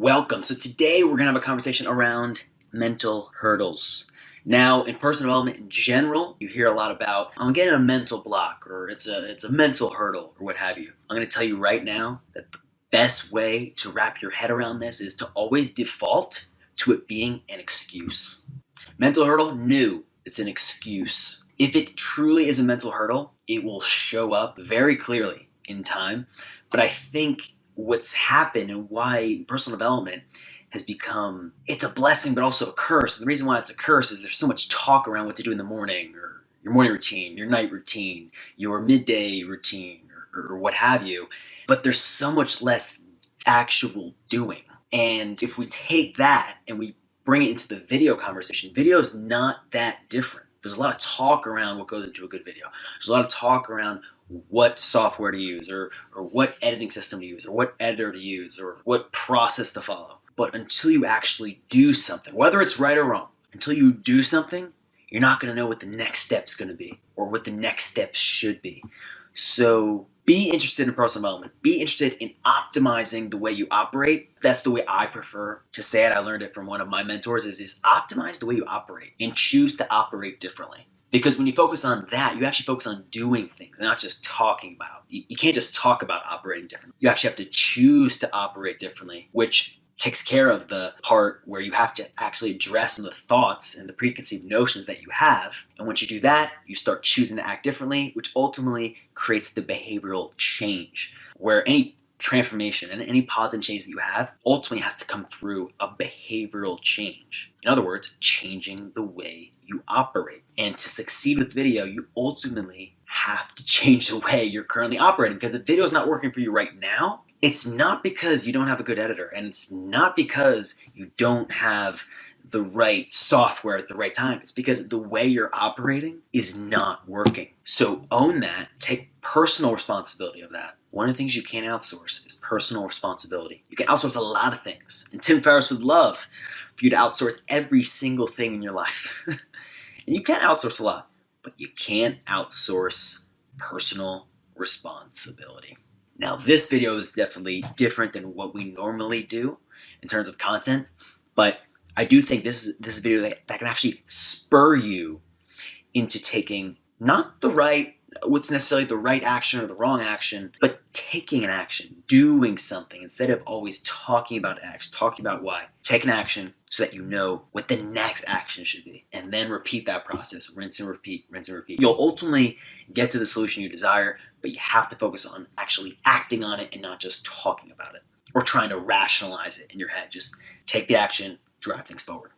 Welcome. So today we're going to have a conversation around mental hurdles. Now, in personal development in general, you hear a lot about I'm getting a mental block or it's a mental hurdle or what have you. I'm going to tell you right now that the best way to wrap your head around this is to always default to it being an excuse. Mental hurdle, new. It's an excuse. If it truly is a mental hurdle, it will show up very clearly in time. But I think what's happened and why personal development has become, it's a blessing but also a curse. And the reason why it's a curse is there's so much talk around what to do in the morning, or your morning routine, your night routine, your midday routine, or what have you. But there's so much less actual doing. And if we take that and we bring it into the video conversation, video is not that different. There's a lot of talk around what goes into a good video. There's a lot of talk around what software to use, or what editing system to use, or what editor to use, or what process to follow. But until you actually do something, whether it's right or wrong, until you do something, you're not going to know what the next step's going to be or what the next step should be. So be interested in personal development. Be interested in optimizing the way you operate. That's the way I prefer to say it. I learned it from one of my mentors is optimize the way you operate and choose to operate differently. Because when you focus on that, you actually focus on doing things and not just talking about. You can't just talk about operating differently. You actually have to choose to operate differently, which takes care of the part where you have to actually address some of the thoughts and the preconceived notions that you have. And once you do that, you start choosing to act differently, which ultimately creates the behavioral change, where any transformation and any positive change that you have ultimately has to come through a behavioral change. In other words, changing the way you operate. And to succeed with video, you ultimately have to change the way you're currently operating. Because if video is not working for you right now, it's not because you don't have a good editor, and it's not because you don't have the right software at the right time. It's because the way you're operating is not working. So own that. Take personal responsibility of that. One of the things you can't outsource is personal responsibility. You can outsource a lot of things. And Tim Ferriss would love for you to outsource every single thing in your life. And you can outsource a lot, but you can't outsource personal responsibility. Now, this video is definitely different than what we normally do in terms of content, but I do think this is a video that can actually spur you into taking not what's necessarily the right action or the wrong action, but taking an action, doing something instead of always talking about X, talking about Y. Take an action so that you know what the next action should be, and then repeat that process, rinse and repeat, rinse and repeat. You'll ultimately get to the solution you desire, but you have to focus on actually acting on it and not just talking about it or trying to rationalize it in your head. Just take the action, drive things forward.